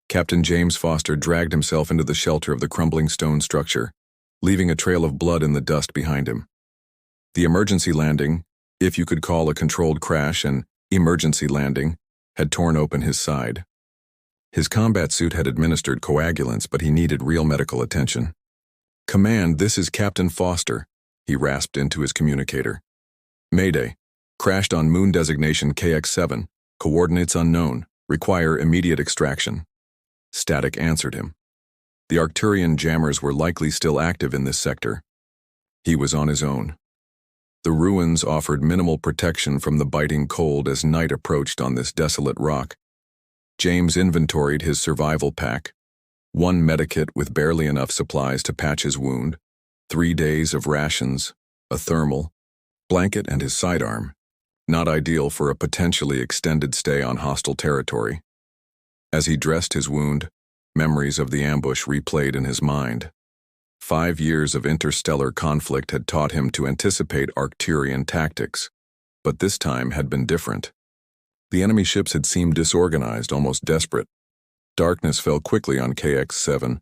Captain James Foster dragged himself into the shelter of the crumbling stone structure, leaving a trail of blood in the dust behind him. The emergency landing, if you could call a controlled crash an emergency landing, had torn open his side. His combat suit had administered coagulants, but he needed real medical attention. "Command, this is Captain Foster," he rasped into his communicator. "Mayday. Crashed on moon designation KX-7. Coordinates unknown. Require immediate extraction." Static answered him. The Arcturian jammers were likely still active in this sector. He was on his own. The ruins offered minimal protection from the biting cold as night approached on this desolate rock. James inventoried his survival pack. 1 medikit with barely enough supplies to patch his wound, 3 days of rations, a thermal, blanket and his sidearm. Not ideal for a potentially extended stay on hostile territory. As he dressed his wound, memories of the ambush replayed in his mind. 5 years of interstellar conflict had taught him to anticipate Arcturian tactics, but this time had been different. The enemy ships had seemed disorganized, almost desperate. Darkness fell quickly on KX-7,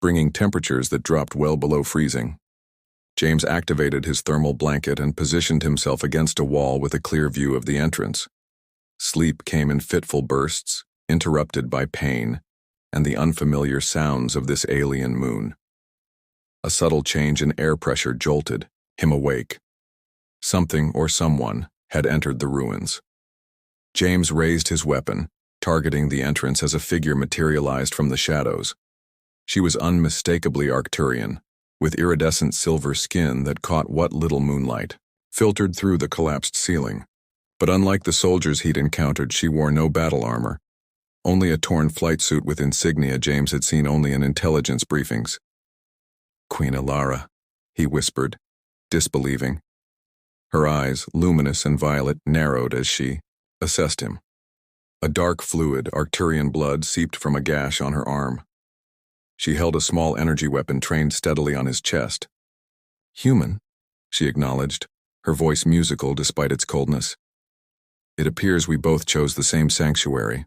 bringing temperatures that dropped well below freezing. James activated his thermal blanket and positioned himself against a wall with a clear view of the entrance. Sleep came in fitful bursts, interrupted by pain and the unfamiliar sounds of this alien moon. A subtle change in air pressure jolted him awake. Something or someone had entered the ruins. James raised his weapon, targeting the entrance as a figure materialized from the shadows. She was unmistakably Arcturian, with iridescent silver skin that caught what little moonlight filtered through the collapsed ceiling. But unlike the soldiers he'd encountered, she wore no battle armor, only a torn flight suit with insignia James had seen only in intelligence briefings. "Queen Alara," he whispered, disbelieving. Her eyes, luminous and violet, narrowed as she assessed him. A dark fluid, Arcturian blood, seeped from a gash on her arm. She held a small energy weapon trained steadily on his chest. "Human," she acknowledged, her voice musical despite its coldness. "It appears we both chose the same sanctuary."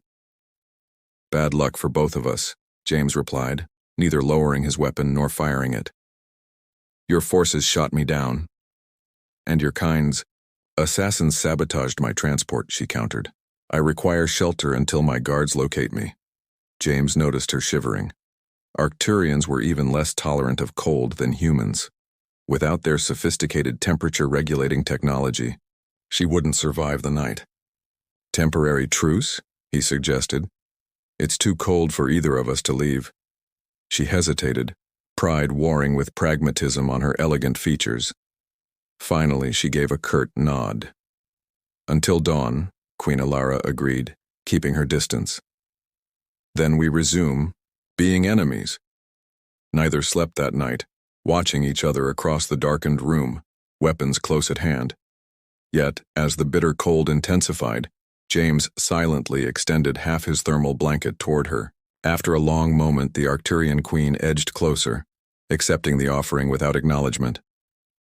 "Bad luck for both of us," James replied, neither lowering his weapon nor firing it. "Your forces shot me down. And your kind's assassins sabotaged my transport," she countered. "I require shelter until my guards locate me." James noticed her shivering. Arcturians were even less tolerant of cold than humans. Without their sophisticated temperature-regulating technology, she wouldn't survive the night. "Temporary truce?" he suggested. "It's too cold for either of us to leave." She hesitated, pride warring with pragmatism on her elegant features. Finally, she gave a curt nod. "Until dawn," Queen Alara agreed, keeping her distance. "Then we resume being enemies." Neither slept that night, watching each other across the darkened room, weapons close at hand. Yet, as the bitter cold intensified, James silently extended half his thermal blanket toward her. After a long moment, the Arcturian queen edged closer, accepting the offering without acknowledgement.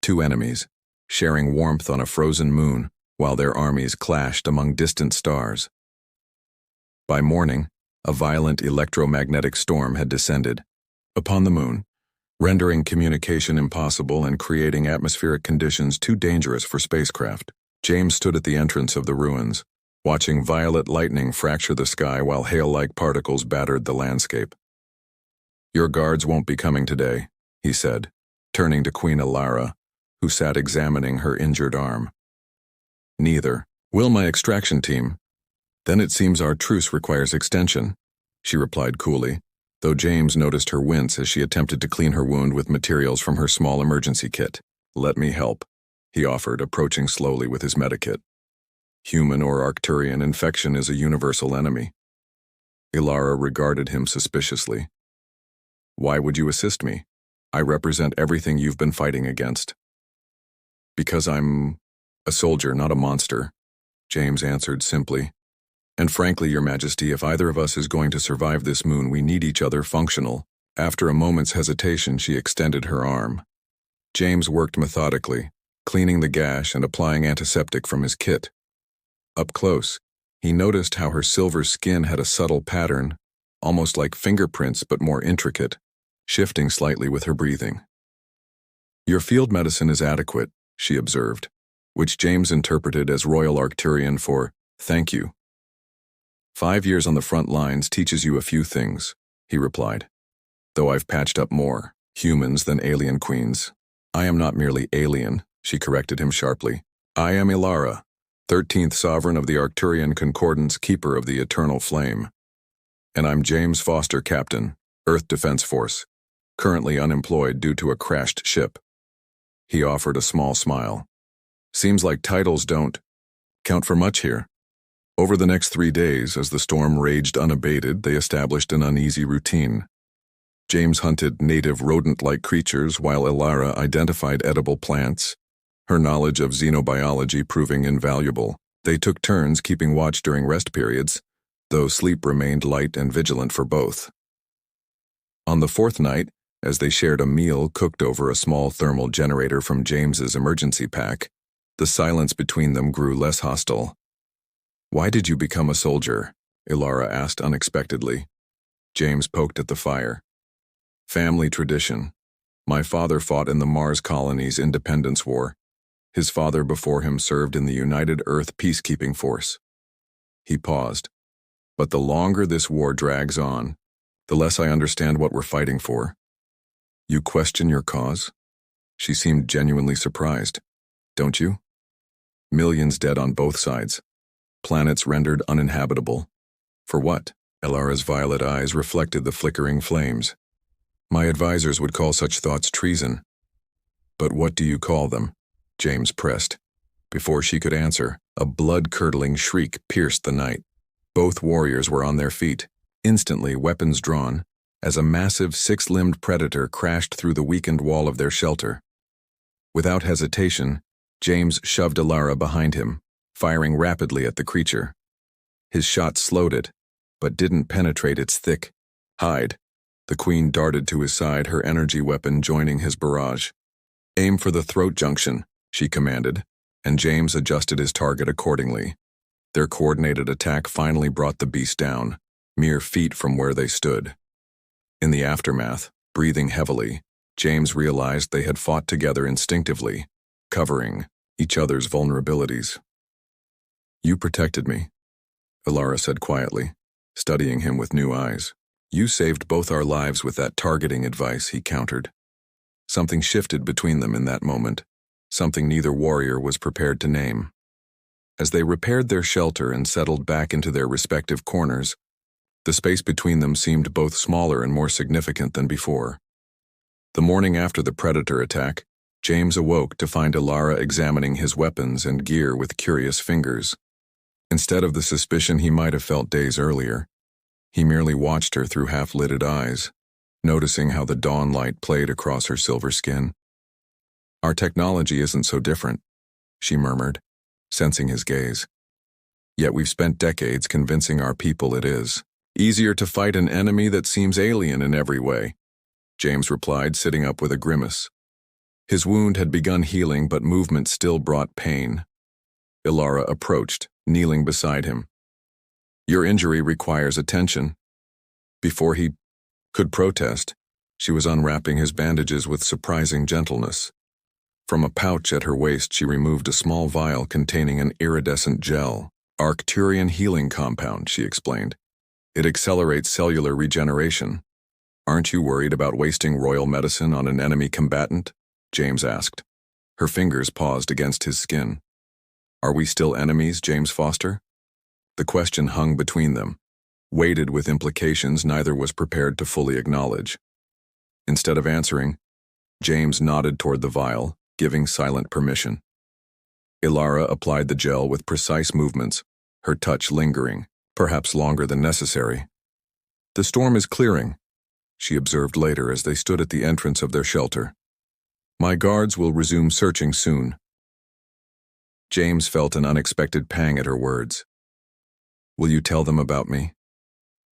2 enemies, sharing warmth on a frozen moon, while their armies clashed among distant stars. By morning, a violent electromagnetic storm had descended upon the moon, rendering communication impossible and creating atmospheric conditions too dangerous for spacecraft. James stood at the entrance of the ruins, watching violet lightning fracture the sky while hail-like particles battered the landscape. "Your guards won't be coming today," he said, turning to Queen Alara, who sat examining her injured arm. "Neither will my extraction team." "Then it seems our truce requires extension," she replied coolly, though James noticed her wince as she attempted to clean her wound with materials from her small emergency kit. "Let me help," he offered, approaching slowly with his medikit. "Human or Arcturian, infection is a universal enemy." Ilara regarded him suspiciously. "Why would you assist me? I represent everything you've been fighting against." "Because I'm a soldier, not a monster," James answered simply. "And frankly, Your Majesty, if either of us is going to survive this moon, we need each other functional." After a moment's hesitation, she extended her arm. James worked methodically, cleaning the gash and applying antiseptic from his kit. Up close, he noticed how her silver skin had a subtle pattern, almost like fingerprints but more intricate, shifting slightly with her breathing. "Your field medicine is adequate," she observed, which James interpreted as Royal Arcturian for "thank you." "5 years on the front lines teaches you a few things," he replied. "Though I've patched up more humans than alien queens. I am not merely alien," she corrected him sharply. "I am Ilara, 13th Sovereign of the Arcturian Concordance, Keeper of the Eternal Flame. And I'm James Foster, Captain, Earth Defense Force, currently unemployed due to a crashed ship." He offered a small smile. "Seems like titles don't count for much here." Over the next 3 days, as the storm raged unabated, they established an uneasy routine. James hunted native rodent-like creatures while Ilara identified edible plants, her knowledge of xenobiology proving invaluable. They took turns keeping watch during rest periods, though sleep remained light and vigilant for both. On the 4th night, as they shared a meal cooked over a small thermal generator from James's emergency pack, the silence between them grew less hostile. "Why did you become a soldier?" Ilara asked unexpectedly. James poked at the fire. "Family tradition. My father fought in the Mars colony's independence war. His father before him served in the United Earth Peacekeeping Force." He paused. "But the longer this war drags on, the less I understand what we're fighting for." "You question your cause?" She seemed genuinely surprised. "Don't you? Millions dead on both sides. Planets rendered uninhabitable. For what?" Ilara's violet eyes reflected the flickering flames. "My advisors would call such thoughts treason." "But what do you call them?" James pressed. Before she could answer, a blood-curdling shriek pierced the night. Both warriors were on their feet, instantly weapons drawn, as a massive 6-limbed predator crashed through the weakened wall of their shelter. Without hesitation, James shoved Ilara behind him, firing rapidly at the creature. His shot slowed it, but didn't penetrate its thick hide. The queen darted to his side, her energy weapon joining his barrage. "Aim for the throat junction," she commanded, and James adjusted his target accordingly. Their coordinated attack finally brought the beast down, mere feet from where they stood. In the aftermath, breathing heavily, James realized they had fought together instinctively, covering each other's vulnerabilities. "You protected me," Ilara said quietly, studying him with new eyes. "You saved both our lives with that targeting advice," he countered. Something shifted between them in that moment, something neither warrior was prepared to name. As they repaired their shelter and settled back into their respective corners, the space between them seemed both smaller and more significant than before. The morning after the predator attack, James awoke to find Ilara examining his weapons and gear with curious fingers. Instead of the suspicion he might have felt days earlier, he merely watched her through half-lidded eyes, noticing how the dawn light played across her silver skin. "Our technology isn't so different," she murmured, sensing his gaze. "Yet we've spent decades convincing our people it is. Easier to fight an enemy that seems alien in every way," James replied, sitting up with a grimace. His wound had begun healing, but movement still brought pain. Ilara approached, kneeling beside him. "Your injury requires attention." Before he could protest, she was unwrapping his bandages with surprising gentleness. From a pouch at her waist, she removed a small vial containing an iridescent gel. "Arcturian healing compound," she explained. "It accelerates cellular regeneration." "Aren't you worried about wasting royal medicine on an enemy combatant?" James asked. Her fingers paused against his skin. "Are we still enemies, James Foster?" The question hung between them, weighted with implications neither was prepared to fully acknowledge. Instead of answering, James nodded toward the vial, giving silent permission. Ilara applied the gel with precise movements, her touch lingering, perhaps longer than necessary. "The storm is clearing," she observed later as they stood at the entrance of their shelter. "My guards will resume searching soon." James felt an unexpected pang at her words. "Will you tell them about me?"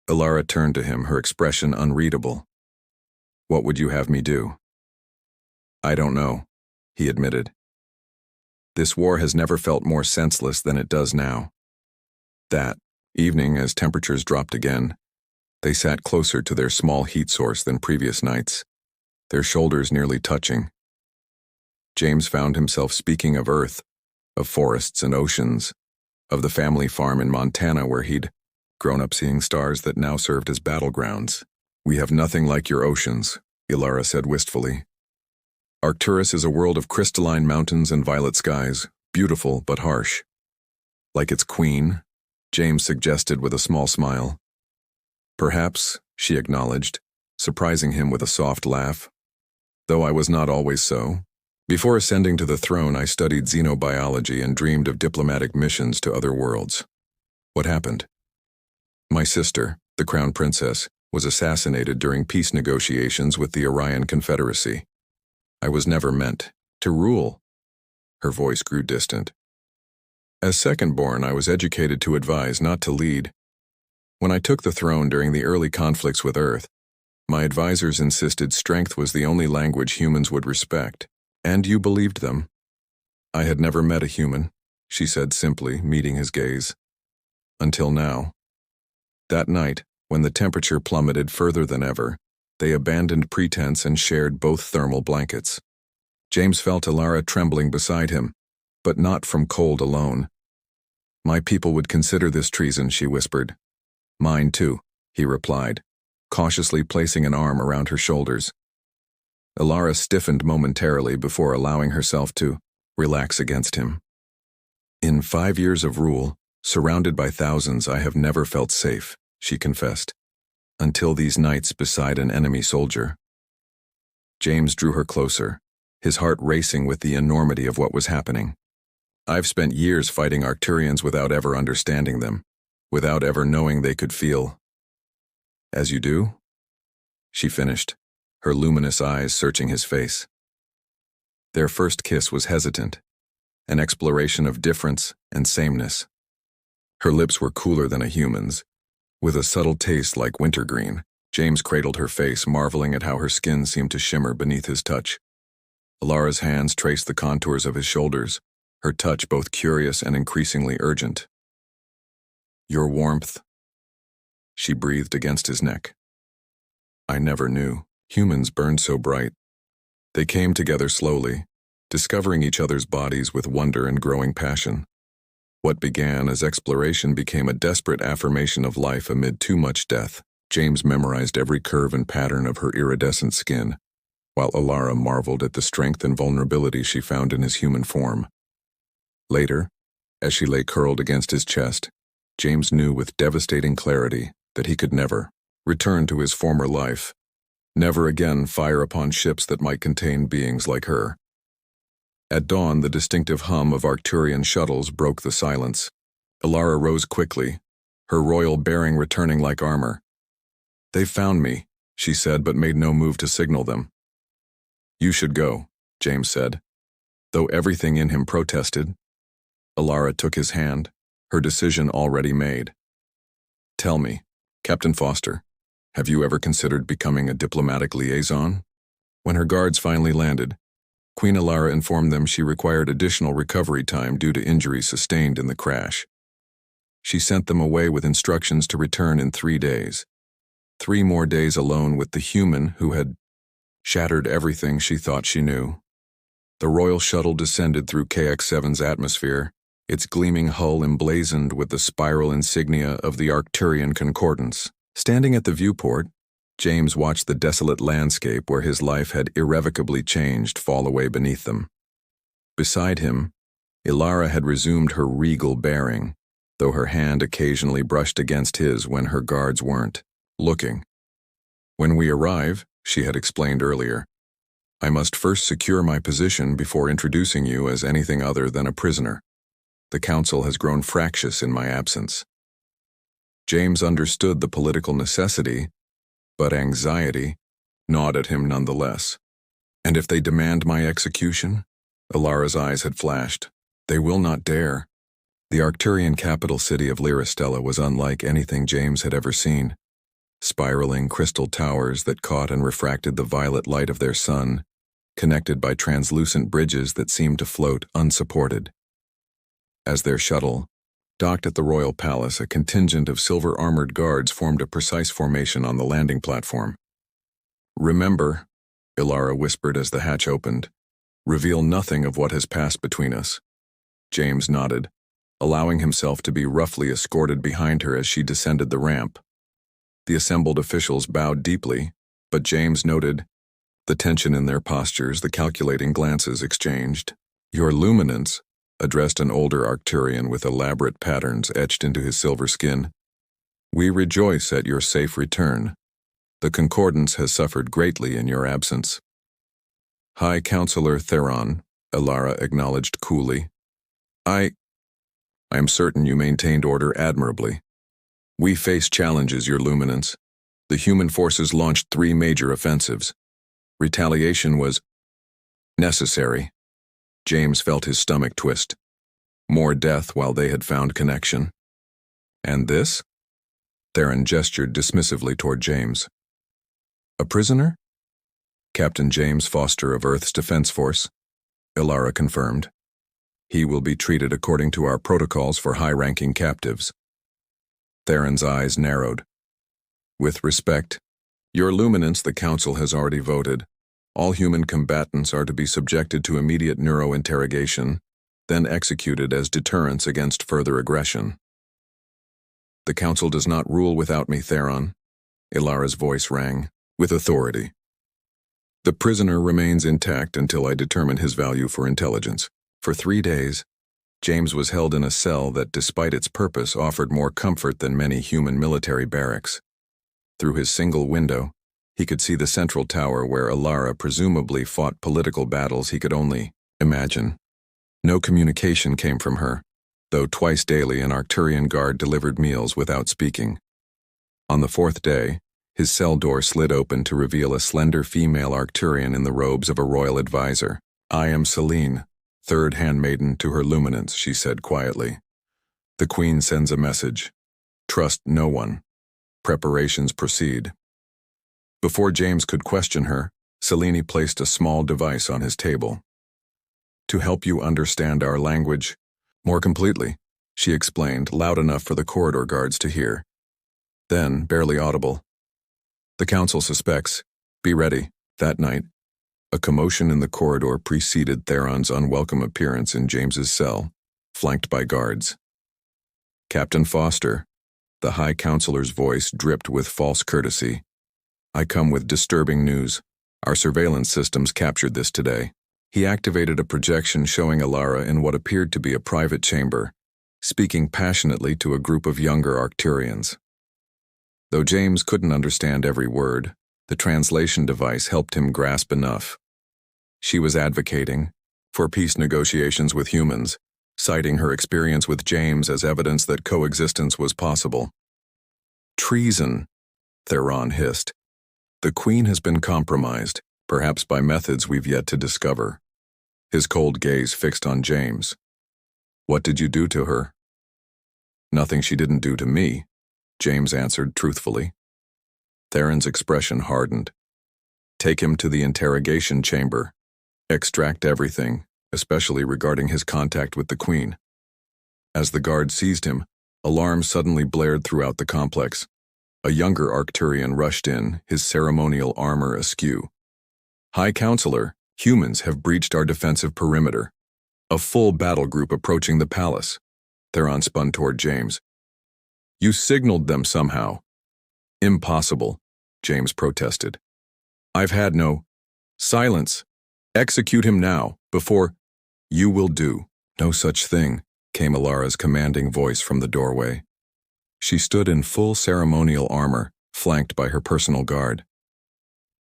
Ilara turned to him, her expression unreadable. "What would you have me do?" "I don't know," he admitted. "This war has never felt more senseless than it does now." That evening, as temperatures dropped again, They sat closer to their small heat source than previous nights, their shoulders nearly touching. James found himself speaking of Earth, of forests and oceans, of the family farm in Montana where he'd grown up seeing stars that now served as battlegrounds. "We have nothing like your oceans," Ilara said wistfully. "Arcturus is a world of crystalline mountains and violet skies, beautiful but harsh." "Like its queen?" James suggested with a small smile. "Perhaps," she acknowledged, surprising him with a soft laugh. "Though I was not always so. Before ascending to the throne, I studied xenobiology and dreamed of diplomatic missions to other worlds." "What happened?" "My sister, the Crown Princess, was assassinated during peace negotiations with the Orion Confederacy. I was never meant to rule." Her voice grew distant. "As second-born, I was educated to advise, not to lead. When I took the throne during the early conflicts with Earth, my advisors insisted strength was the only language humans would respect. And you believed them." "I had never met a human," she said simply, meeting his gaze. "Until now." That night, when the temperature plummeted further than ever, they abandoned pretense and shared both thermal blankets. James felt Ilara trembling beside him, but not from cold alone. "My people would consider this treason," she whispered. "Mine too," he replied, cautiously placing an arm around her shoulders. Ilara stiffened momentarily before allowing herself to relax against him. "In 5 years of rule, surrounded by thousands, I have never felt safe," she confessed, "until these nights beside an enemy soldier." James drew her closer, his heart racing with the enormity of what was happening. "I've spent years fighting Arcturians without ever understanding them, without ever knowing they could feel." "As you do?" she finished, her luminous eyes searching his face. Their first kiss was hesitant, an exploration of difference and sameness. Her lips were cooler than a human's, with a subtle taste like wintergreen. James cradled her face, marveling at how her skin seemed to shimmer beneath his touch. Ilara's hands traced the contours of his shoulders, her touch both curious and increasingly urgent. "Your warmth," she breathed against his neck. "I never knew humans burned so bright." They came together slowly, discovering each other's bodies with wonder and growing passion. What began as exploration became a desperate affirmation of life amid too much death. James memorized every curve and pattern of her iridescent skin, while Ilara marveled at the strength and vulnerability she found in his human form. Later, as she lay curled against his chest, James knew with devastating clarity that he could never return to his former life, never again fire upon ships that might contain beings like her. At dawn, the distinctive hum of Arcturian shuttles broke the silence. Ilara rose quickly, her royal bearing returning like armor. "They've found me," she said, but made no move to signal them. "You should go," James said, though everything in him protested. Ilara took his hand, her decision already made. "Tell me, Captain Foster, have you ever considered becoming a diplomatic liaison?" When her guards finally landed, Queen Ilara informed them she required additional recovery time due to injuries sustained in the crash. She sent them away with instructions to return in 3 days. 3 more days alone with the human who had shattered everything she thought she knew. The royal shuttle descended through KX-7's atmosphere, its gleaming hull emblazoned with the spiral insignia of the Arcturian Concordance. Standing at the viewport, James watched the desolate landscape where his life had irrevocably changed fall away beneath them. Beside him, Ilara had resumed her regal bearing, though her hand occasionally brushed against his when her guards weren't looking. "When we arrive," she had explained earlier, "I must first secure my position before introducing you as anything other than a prisoner. The council has grown fractious in my absence." James understood the political necessity, but anxiety gnawed at him nonetheless. "And if they demand my execution?" Ilara's eyes had flashed. "They will not dare." The Arcturian capital city of Lyristella was unlike anything James had ever seen. Spiraling crystal towers that caught and refracted the violet light of their sun, connected by translucent bridges that seemed to float unsupported. As their shuttle, Docked at the royal palace, a contingent of silver-armored guards formed a precise formation on the landing platform. "Remember," Ilara whispered as the hatch opened, "reveal nothing of what has passed between us." James nodded, allowing himself to be roughly escorted behind her as she descended the ramp. The assembled officials bowed deeply, but James noted the tension in their postures, the calculating glances exchanged. "Your luminance," addressed an older Arcturian with elaborate patterns etched into his silver skin. "We rejoice at your safe return. The Concordance has suffered greatly in your absence." "High Counselor Theron," Ilara acknowledged coolly. I am certain you maintained order admirably. We face challenges, Your Luminance. The human forces launched 3 major offensives. Retaliation was necessary." James felt his stomach twist. More death while they had found connection. "And this?" Theron gestured dismissively toward James. "A prisoner?" "Captain James Foster of Earth's Defense Force," Ilara confirmed. "He will be treated according to our protocols for high-ranking captives." Theron's eyes narrowed. "With respect, Your Luminance, the Council has already voted. All human combatants are to be subjected to immediate neurointerrogation, then executed as deterrence against further aggression." "The Council does not rule without me, Theron," Ilara's voice rang, with authority. "The prisoner remains intact until I determine his value for intelligence." For 3 days, James was held in a cell that, despite its purpose, offered more comfort than many human military barracks. Through his single window, he could see the central tower where Ilara presumably fought political battles he could only imagine. No communication came from her, though twice daily an Arcturian guard delivered meals without speaking. On the 4th day, his cell door slid open to reveal a slender female Arcturian in the robes of a royal advisor. "I am Selene, 3rd handmaiden to her Luminance," she said quietly. "The Queen sends a message. Trust no one. Preparations proceed." Before James could question her, Selene placed a small device on his table. "To help you understand our language more completely," she explained, loud enough for the corridor guards to hear. Then, barely audible, "The Council suspects. Be ready." That night, a commotion in the corridor preceded Theron's unwelcome appearance in James's cell, flanked by guards. "Captain Foster," the High Counselor's voice dripped with false courtesy. "I come with disturbing news. Our surveillance systems captured this today." He activated a projection showing Ilara in what appeared to be a private chamber, speaking passionately to a group of younger Arcturians. Though James couldn't understand every word, the translation device helped him grasp enough. She was advocating for peace negotiations with humans, citing her experience with James as evidence that coexistence was possible. "Treason," Theron hissed. "The Queen has been compromised, perhaps by methods we've yet to discover." His cold gaze fixed on James. "What did you do to her?" "Nothing she didn't do to me," James answered truthfully. Theron's expression hardened. "Take him to the interrogation chamber. Extract everything, especially regarding his contact with the Queen." As the guard seized him, alarms suddenly blared throughout the complex. A younger Arcturian rushed in, his ceremonial armor askew. "High Counselor, humans have breached our defensive perimeter. A full battle group approaching the palace." Theron spun toward James. "You signaled them somehow." "Impossible," James protested. "I've had no—" "Silence! Execute him now, before—" "You will do no such thing," came Ilara's commanding voice from the doorway. She stood in full ceremonial armor, flanked by her personal guard.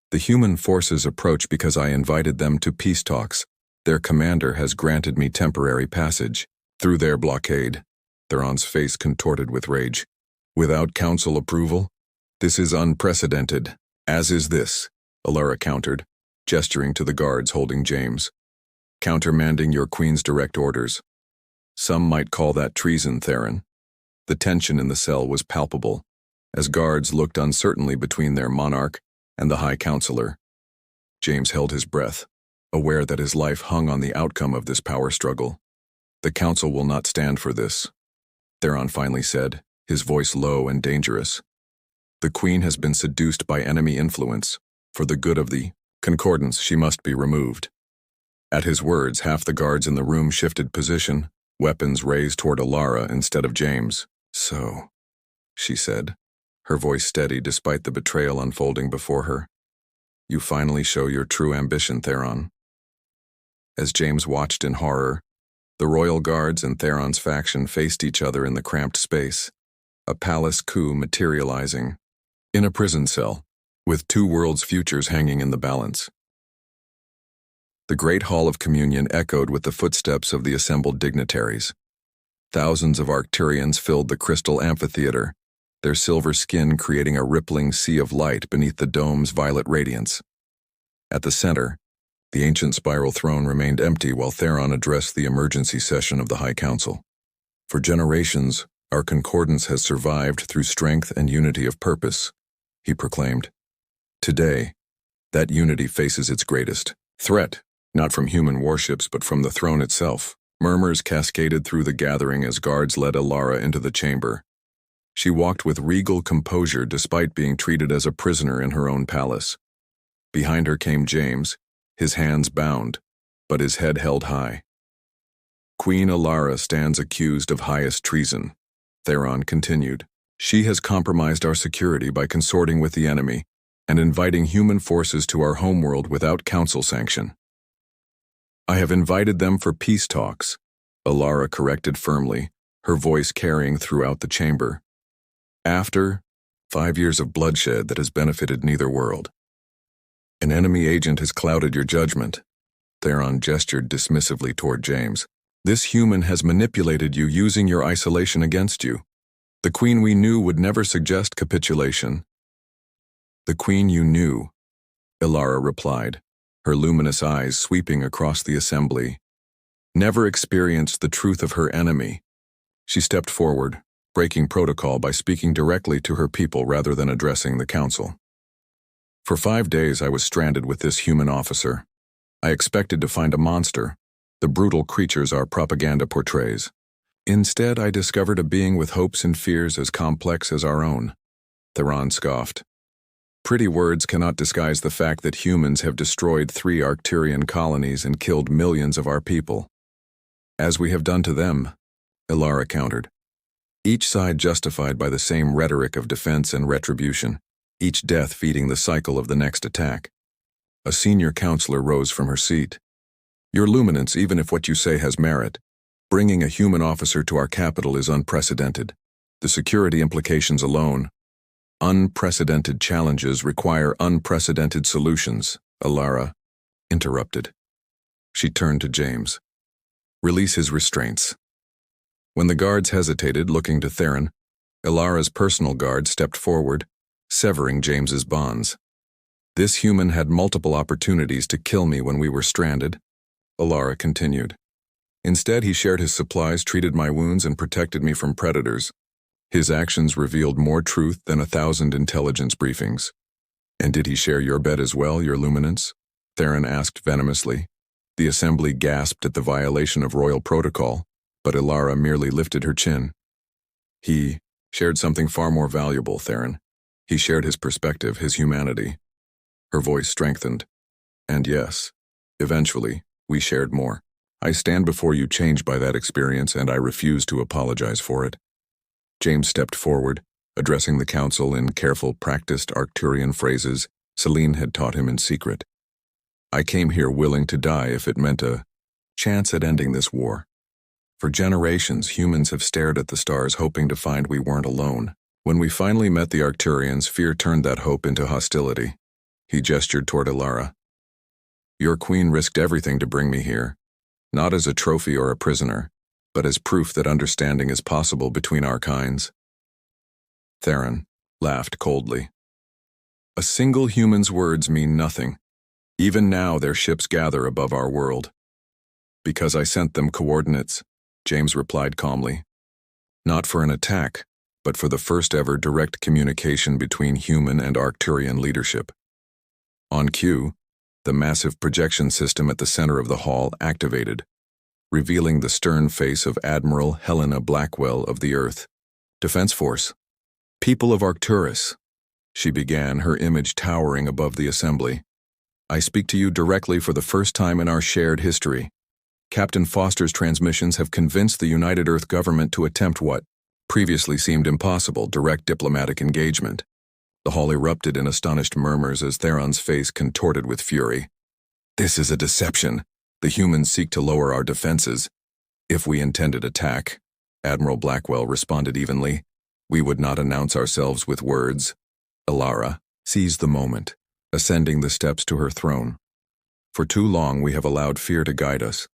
"The human forces approach because I invited them to peace talks. Their commander has granted me temporary passage through their blockade." Theron's face contorted with rage. "Without council approval? This is unprecedented, as is this," Ilara countered, gesturing to the guards holding James. "Countermanding your Queen's direct orders. Some might call that treason, Theron." The tension in the cell was palpable, as guards looked uncertainly between their monarch and the High Counselor. James held his breath, aware that his life hung on the outcome of this power struggle. "The Council will not stand for this." Theron finally said, his voice low and dangerous. The Queen has been seduced by enemy influence. For the good of the concordance, she must be removed. At his words, half the guards in the room shifted position, weapons raised toward Alara instead of James. So, she said, her voice steady despite the betrayal unfolding before her. You finally show your true ambition, Theron. As James watched in horror, the royal guards and Theron's faction faced each other in the cramped space, a palace coup materializing in a prison cell, with two worlds' futures hanging in the balance. The great hall of communion echoed with the footsteps of the assembled dignitaries. Thousands of Arcturians filled the crystal amphitheater, their silver skin creating a rippling sea of light beneath the dome's violet radiance. At the center, the ancient spiral throne remained empty while Theron addressed the emergency session of the High Council. For generations, our concordance has survived through strength and unity of purpose, he proclaimed. Today, that unity faces its greatest threat, not from human warships but from the throne itself. Murmurs cascaded through the gathering as guards led Alara into the chamber. She walked with regal composure despite being treated as a prisoner in her own palace. Behind her came James, his hands bound, but his head held high. Queen Alara stands accused of highest treason, Theron continued. She has compromised our security by consorting with the enemy and inviting human forces to our homeworld without council sanction. I have invited them for peace talks, Alara corrected firmly, her voice carrying throughout the chamber. After 5 years of bloodshed that has benefited neither world. An enemy agent has clouded your judgment. Theron gestured dismissively toward James. This human has manipulated you using your isolation against you. The Queen we knew would never suggest capitulation. The Queen you knew, Alara replied, her luminous eyes sweeping across the assembly, never experienced the truth of her enemy. She stepped forward, breaking protocol by speaking directly to her people rather than addressing the council. For 5 days I was stranded with this human officer. I expected to find a monster, the brutal creatures our propaganda portrays. Instead, I discovered a being with hopes and fears as complex as our own. Theron scoffed. Pretty words cannot disguise the fact that humans have destroyed 3 Arcturian colonies and killed millions of our people. As we have done to them, Alara countered. Each side justified by the same rhetoric of defense and retribution, each death feeding the cycle of the next attack. A senior counselor rose from her seat. Your luminance, even if what you say has merit, bringing a human officer to our capital is unprecedented. The security implications alone. Unprecedented challenges require unprecedented solutions, Alara interrupted. She turned to James. Release his restraints. When the guards hesitated, looking to Theron, Alara's personal guard stepped forward, severing James's bonds. This human had multiple opportunities to kill me when we were stranded, Alara continued. Instead, he shared his supplies, treated my wounds, and protected me from predators. His actions revealed more truth than 1,000 intelligence briefings. And did he share your bed as well, your luminance? Theron asked venomously. The assembly gasped at the violation of royal protocol, but Alara merely lifted her chin. He shared something far more valuable, Theron. He shared his perspective, his humanity. Her voice strengthened. And yes, eventually, we shared more. I stand before you changed by that experience, and I refuse to apologize for it. James stepped forward, addressing the council in careful, practiced Arcturian phrases Celine had taught him in secret. I came here willing to die if it meant a chance at ending this war. For generations, humans have stared at the stars hoping to find we weren't alone. When we finally met the Arcturians, fear turned that hope into hostility. He gestured toward Alara. Your queen risked everything to bring me here, not as a trophy or a prisoner, but as proof that understanding is possible between our kinds. Theron laughed coldly. A single human's words mean nothing. Even now their ships gather above our world. Because I sent them coordinates, James replied calmly. Not for an attack, but for the first ever direct communication between human and Arcturian leadership. On cue, the massive projection system at the center of the hall activated. revealing the stern face of Admiral Helena Blackwell of the Earth Defense Force. People of Arcturus, she began, her image towering above the assembly. I speak to you directly for the first time in our shared history. Captain Foster's transmissions have convinced the United Earth government to attempt what previously seemed impossible, direct diplomatic engagement. The hall erupted in astonished murmurs as Theron's face contorted with fury. This is a deception. The humans seek to lower our defenses. If we intended attack, Admiral Blackwell responded evenly, we would not announce ourselves with words. Alara seized the moment, ascending the steps to her throne. For too long we have allowed fear to guide us.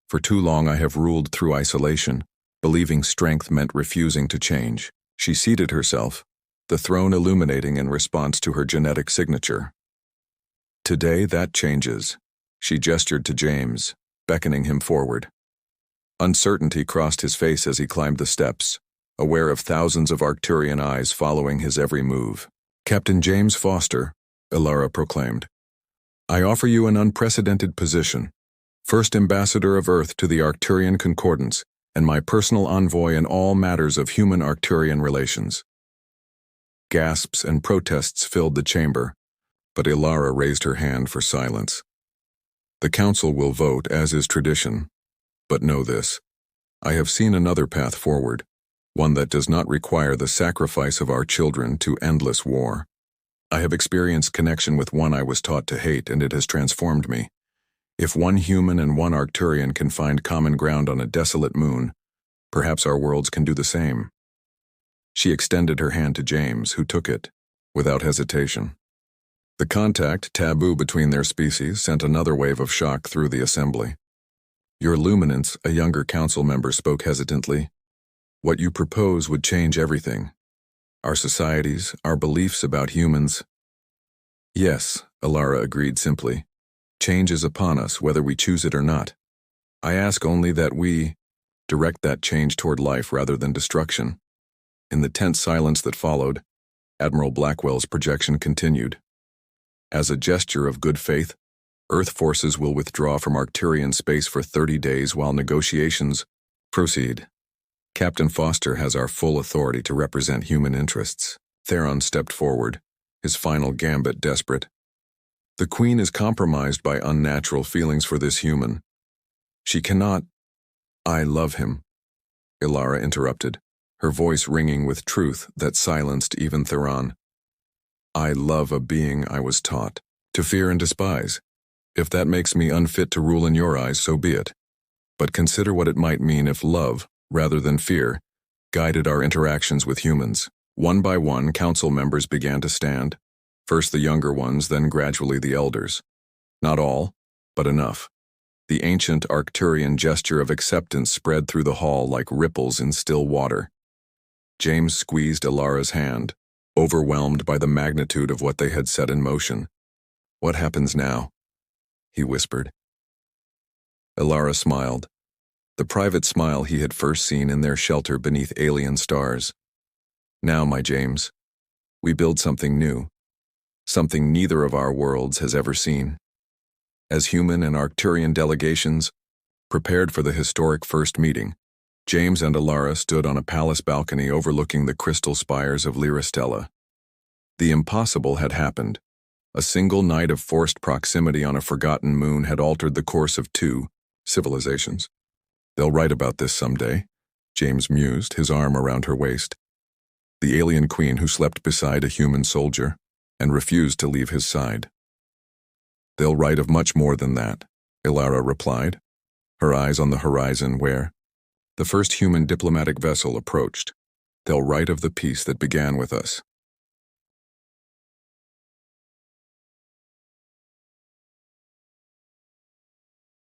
For too long I have ruled through isolation, believing strength meant refusing to change. She seated herself, the throne illuminating in response to her genetic signature. Today that changes. She gestured to James, beckoning him forward. Uncertainty crossed his face as he climbed the steps, aware of thousands of Arcturian eyes following his every move. Captain James Foster, Alara proclaimed, I offer you an unprecedented position, first ambassador of Earth to the Arcturian Concordance, and my personal envoy in all matters of human-Arcturian relations. Gasps and protests filled the chamber, but Alara raised her hand for silence. The council will vote, as is tradition, but know this. I have seen another path forward, one that does not require the sacrifice of our children to endless war. I have experienced connection with one I was taught to hate, and it has transformed me. If one human and one Arcturian can find common ground on a desolate moon, perhaps our worlds can do the same. She extended her hand to James, who took it, without hesitation. The contact, taboo between their species, sent another wave of shock through the assembly. Your Luminance, a younger council member, spoke hesitantly. What you propose would change everything. Our societies, our beliefs about humans. Yes, Alara agreed simply. Change is upon us, whether we choose it or not. I ask only that we direct that change toward life rather than destruction. In the tense silence that followed, Admiral Blackwell's projection continued. As a gesture of good faith, Earth forces will withdraw from Arcturian space for 30 days while negotiations proceed. Captain Foster has our full authority to represent human interests. Theron stepped forward, his final gambit desperate. The Queen is compromised by unnatural feelings for this human. She cannot— I love him, Alara interrupted, her voice ringing with truth that silenced even Theron. I love a being I was taught to fear and despise. If that makes me unfit to rule in your eyes, so be it. But consider what it might mean if love, rather than fear, guided our interactions with humans. One by one, council members began to stand. First the younger ones, then gradually the elders. Not all, but enough. The ancient Arcturian gesture of acceptance spread through the hall like ripples in still water. James squeezed Alara's hand, overwhelmed by the magnitude of what they had set in motion. What happens now? He whispered. Alara smiled, the private smile he had first seen in their shelter beneath alien stars. Now, my James, we build something new, something neither of our worlds has ever seen. As human and Arcturian delegations prepared for the historic first meeting, James and Alara stood on a palace balcony overlooking the crystal spires of Lyristella. The impossible had happened. A single night of forced proximity on a forgotten moon had altered the course of two civilizations. They'll write about this someday, James mused, his arm around her waist. The alien queen who slept beside a human soldier and refused to leave his side. They'll write of much more than that, Alara replied, her eyes on the horizon where the first human diplomatic vessel approached. They'll write of the peace that began with us.